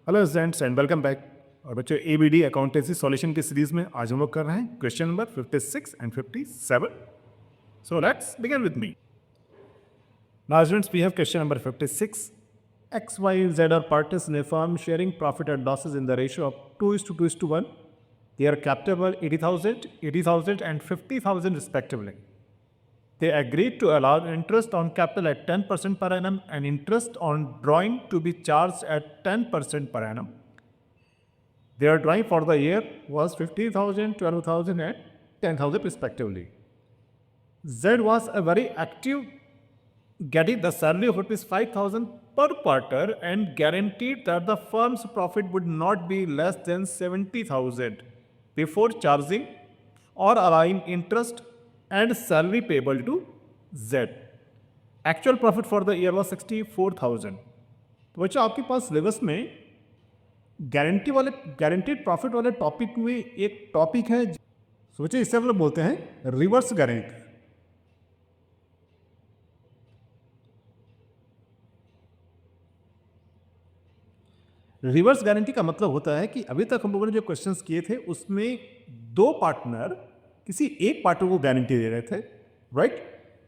Hello students and welcome back. और बच्चों ABD accountancy solution की सीरीज में आज हम लोग कर रहे हैं question number 56 and 57. So let's begin with me. Now students we have question number 56. X, Y, Z are partners in a firm sharing profit and losses in the ratio of 2:1. They are capitable 80,000, 80,000 and 50,000 respectively. They agreed to allow interest on capital at 10% per annum and interest on drawing to be charged at 10% per annum. Their drawing for the year was 50,000, 12,000 and 10,000 respectively. Z was a very active, getting the salary of rupees 5,000 per quarter and guaranteed that the firm's profit would not be less than 70,000 before charging or allowing interest and salary payable to Z. Actual profit for the year was 64,000. तो बच्चों आपके पास syllabus में guaranteed profit वाले topic में एक topic है, सोचिए इसे हम लोग बोलते हैं रिवर्स गारंटी. रिवर्स गारंटी का मतलब होता है कि अभी तक हम लोगों ने जो क्वेश्चंस किए थे उसमें दो पार्टनर किसी एक पार्टनर को गारंटी दे रहे थे, राइट.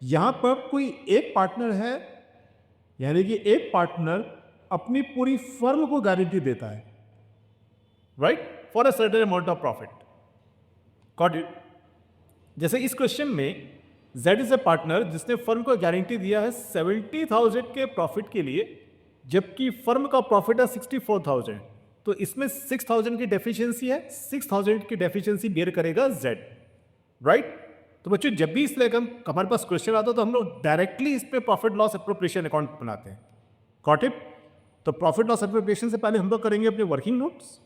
यहां पर कोई एक पार्टनर है, यानी कि एक पार्टनर अपनी पूरी फर्म को गारंटी देता है, right, for a certain amount of profit. Got it. जैसे इस क्वेश्चन में Z इज ए पार्टनर जिसने फर्म को गारंटी दिया है 70,000 के प्रॉफिट के लिए, जबकि फर्म का प्रॉफिट है 64,000. तो इसमें 6,000 की डेफिशिएंसी है, 6,000 की डेफिशिएंसी बेयर करेगा Z, राइट. तो बच्चों जब भी इसलिए हमारे पास क्वेश्चन आता है तो हम लोग डायरेक्टली इस पे प्रॉफिट लॉस एप्रोप्रिएशन अकाउंट बनाते हैं. Got it. तो प्रॉफिट लॉस एप्रोप्रिएशन से पहले हम लोग करेंगे अपने वर्किंग नोट्स.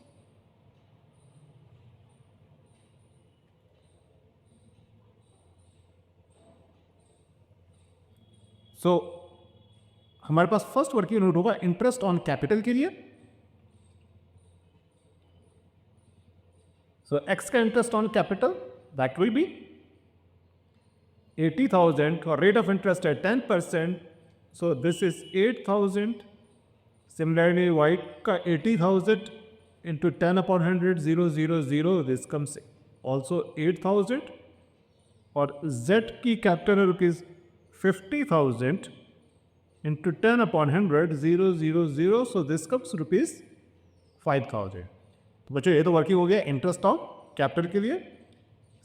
सो हमारे पास फर्स्ट वर्किंग नोट होगा इंटरेस्ट ऑन कैपिटल के लिए. सो एक्स का interest on capital that will be 80,000 और रेट ऑफ इंटरेस्ट है 10%. So this is 8,000. Similarly Y का 80,000 इंटू 10/100 000 दिस कम्स ऑल्सो 8,000. और Z की कैपिटल है rupees 50,000 into 10/100 000, so this comes rupees 5,000. तो बच्चों ये तो वर्किंग हो गया इंटरेस्ट ऑन कैपिटल के लिए.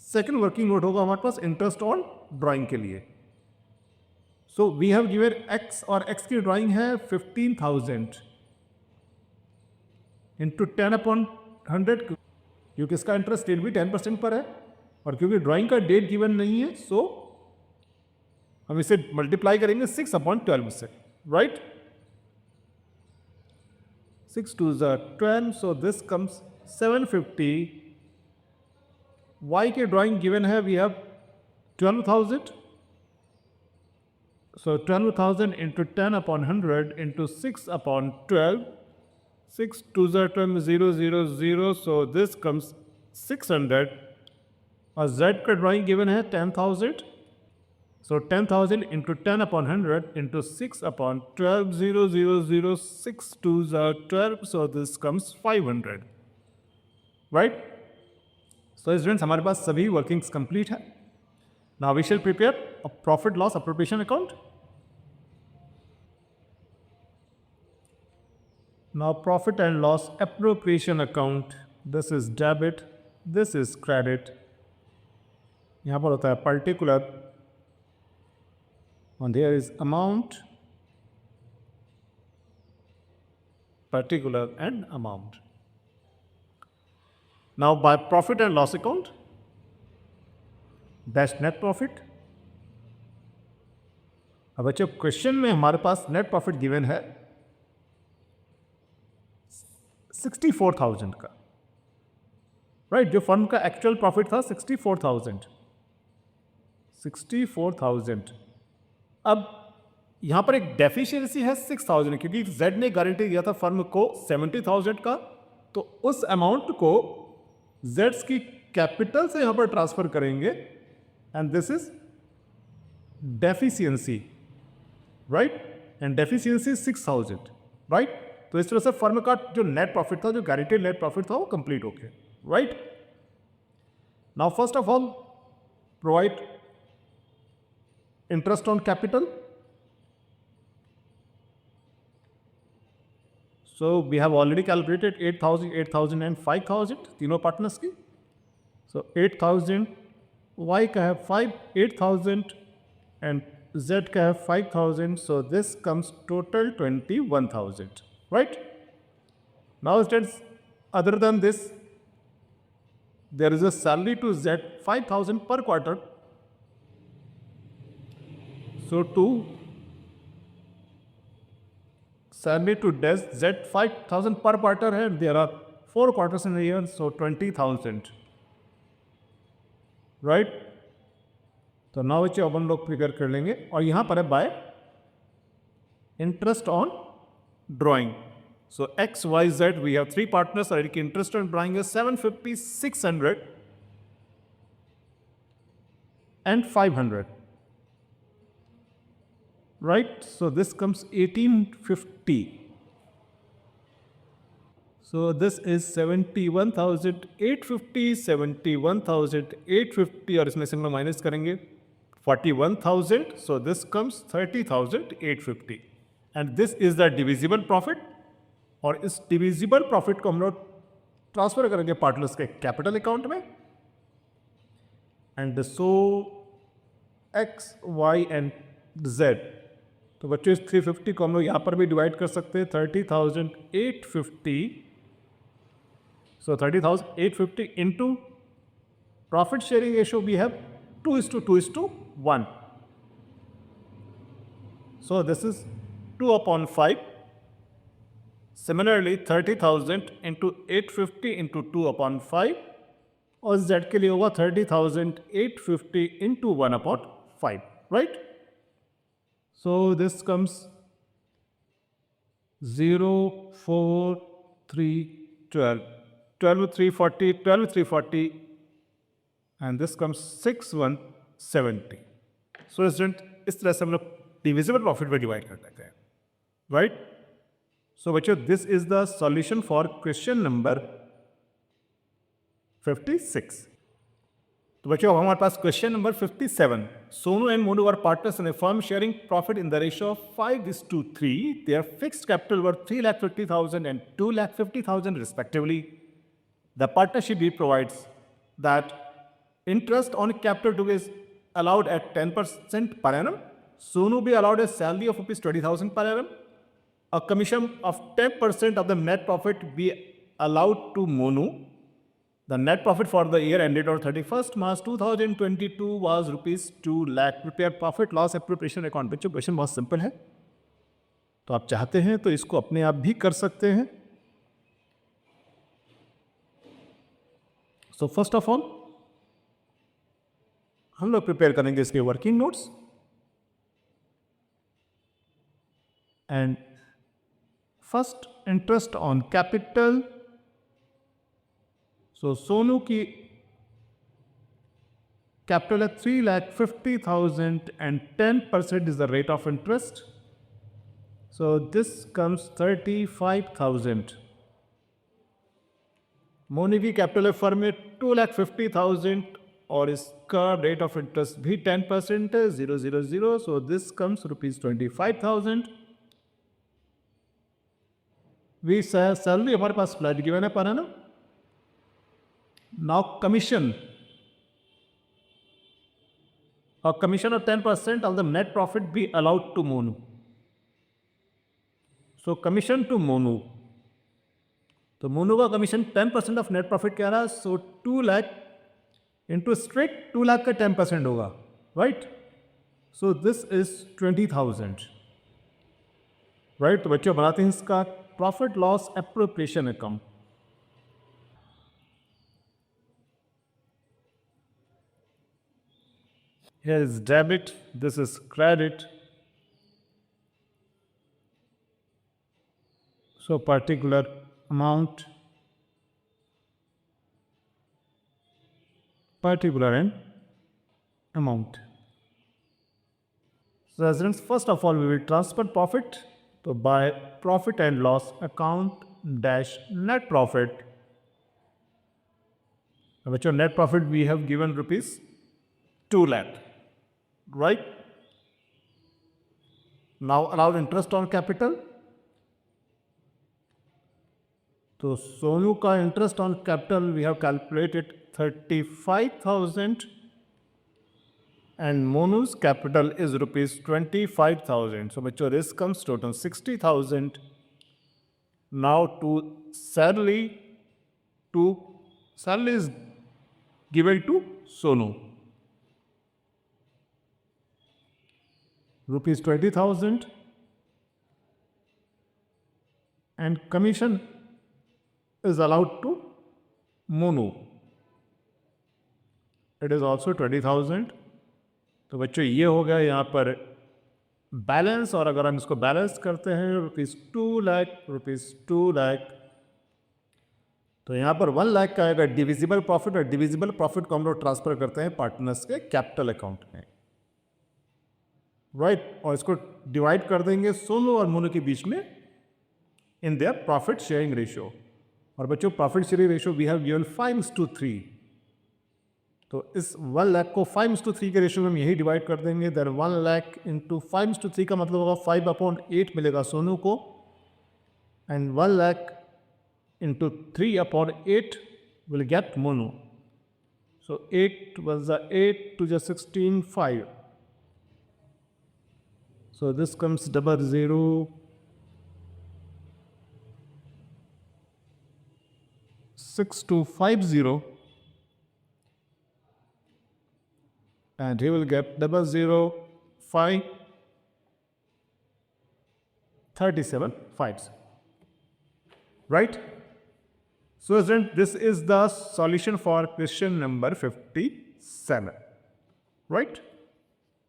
सेकंड वर्किंग नोट होगा हमारे पास इंटरेस्ट ऑन ड्राइंग के लिए. So we have given X और एक्स की ड्राइंग है 15,000 इंटू 10/100, क्योंकि इसका इंटरेस्ट रेट भी 10% पर है और क्योंकि ड्राइंग का डेट गिवन नहीं है, सो हम इसे मल्टीप्लाई करेंगे 6/12 से, right. 6 2 12, so this comes 750. Y के ड्राइंग गिवन है we have 12,000. So 12,000 into 10/100 into 6/12. 6 2 12 000, so this comes 600. और Z का ड्राइंग गिवन है 10,000. So 10,000 into 10/100 into 6/12 000, 6 2s are 12, so this comes 500, right. So students हमारे पास सभी वर्किंग्स कंप्लीट है. Now we shall prepare a profit loss appropriation account. Now profit and loss appropriation account, this is debit, this is credit. यहाँ पर होता है particular and there is amount, particular and amount. Now by profit and loss account, that's net profit. अब बच्चों question में हमारे पास net profit given है 64,000 का, राइट. जो फर्म का एक्चुअल प्रॉफिट था 64,000. अब यहाँ पर एक डेफिशिएंसी है 6,000, क्योंकि Z ने गारंटी दिया था फर्म को 70,000 का, तो उस अमाउंट को Z की कैपिटल से यहाँ पर ट्रांसफर करेंगे and this is deficiency, right. and deficiency is 6,000, right? तो इस तरह से फर्म का जो नेट प्रॉफिट था, जो गारंटेड नेट प्रॉफिट था, वो कंप्लीट हो गया, right. Now first of all provide interest on capital. So we have already calculated 8,000, 8,000 and 5,000 तीनों पार्टनर्स की. So 8,000 Y का है 5, 8,000 and Z का है 5,000. So this comes total 21,000, right? Now students, other than this, there is a salary to Z 5,000 per quarter. So to salary to Z 5,000 per quarter है. There are 4 quarters in a year, so 20,000, right? तो now इसे अपन लोग figure कर लेंगे. और यहाँ पर है bye interest on drawing. So X, Y, Z, we have 3 partners. और इनकी इंटरेस्ट ऑन ड्राइंग है 750, 600 and 500. Right, so this comes 1850. So this is 71,850, 71,850 और इसमें से हम लोग माइनस करेंगे 41,000. So this comes 30,850 and this is the divisible profit. और इस डिविजिबल प्रॉफिट को हम लोग ट्रांसफर करेंगे पार्टनर्स के कैपिटल अकाउंट में. And so X, Y and Z. तो बच्चों इस 350 को हम लोग यहाँ पर भी डिवाइड कर सकते हैं 30,850. So 30,850 into profit sharing ratio we have 2:2:1. So this is 2/5. Similarly 30,000 into 850 into 2/5 और Z के लिए होगा 30,850 इंटू 1/5, राइट. So this comes 0, 4, 3, 12, 12,340, 12,340 and this comes 6,170. So student, इस तरह से हम लोग डिविजिबल प्रॉफिट में डिवाइड कर लेते हैं, राइट. सो बच्चों this is the solution for question number 56. तो बच्चों हमारे पास question number 57. Sonu and Monu are partners in a firm sharing profit in the ratio of 5:3. Their fixed capital were 3,50,000 and 2,50,000 respectively. The partnership provides that interest on capital to is allowed at 10% per annum. Sonu be allowed a salary of ₹20,000 per annum. A commission of 10% of the net profit be allowed to Monu. The net profit for the year ended on 31st March 2022 was ₹2 lakh. Prepare profit loss appropriation account. बच्चों question बहुत simple है, तो आप चाहते हैं तो इसको अपने आप भी कर सकते हैं. सो फर्स्ट ऑफ ऑल हम लोग प्रिपेयर करेंगे इसके working notes. And first interest on capital. So Sonu की कैपिटल है 3,50,000 and 10% is the rate of interest. So this comes 35,000. Monu की कैपिटल है फर्म में 2,50,000 और इसका रेट ऑफ इंटरेस्ट भी 10% है 0.00. So this comes ₹25,000. We salary हमारे पास फ्लैट गिवन है पर है ना. Now commission. A commission of 10% of the net profit be allowed to Monu. So commission to Monu. तो मोनू का कमीशन 10% ऑफ नेट प्रॉफिट कह रहा है. सो 2 लाख इंटू स्ट्रिक्ट 2 लाख का 10% होगा, right. So this is 20,000, right. तो बच्चों बनाते हैं इसका profit loss appropriation account. Here is debit, this is credit. So particular amount, particular amount. So students, first of all we will transfer profit तो by profit and loss account dash net profit, बच्चों net profit we have given rupees 2 lakh, right. Now allowed interest on capital. तो सोनू का interest on capital we have calculated 35,000 and Monu's capital is rupees 25,000. So bachcho this comes total 60,000. Now salary is given to Sonu. Rupees 20,000 and commission is allowed to Monu. It is also 20,000. तो बच्चों ये हो गया यहाँ पर balance, और अगर हम इसको बैलेंस करते हैं रुपीज़ 2 लाख, तो यहाँ पर 1 लाख का आएगा डिविजिबल प्रॉफिट, और डिविजिबल प्रॉफिट को हम लोग ट्रांसफर करते हैं पार्टनर्स के कैपिटल अकाउंट में, राइट. और इसको डिवाइड कर देंगे सोनू और मोनू के बीच में in their profit sharing ratio. और बच्चों profit sharing ratio we have given 5:3. तो इस 1 लाख को 5:3 के रेशियो में हम यही डिवाइड कर देंगे. देन 1 लाख इंटू 5:3 का मतलब होगा 5/8 मिलेगा सोनू को, and 1 lakh into 3/8 will get Monu. So 8 was 8 to the 16 5. So this comes 00 6250. And he will get 005 37 5s, right. So student, this is the solution for question number 57, right.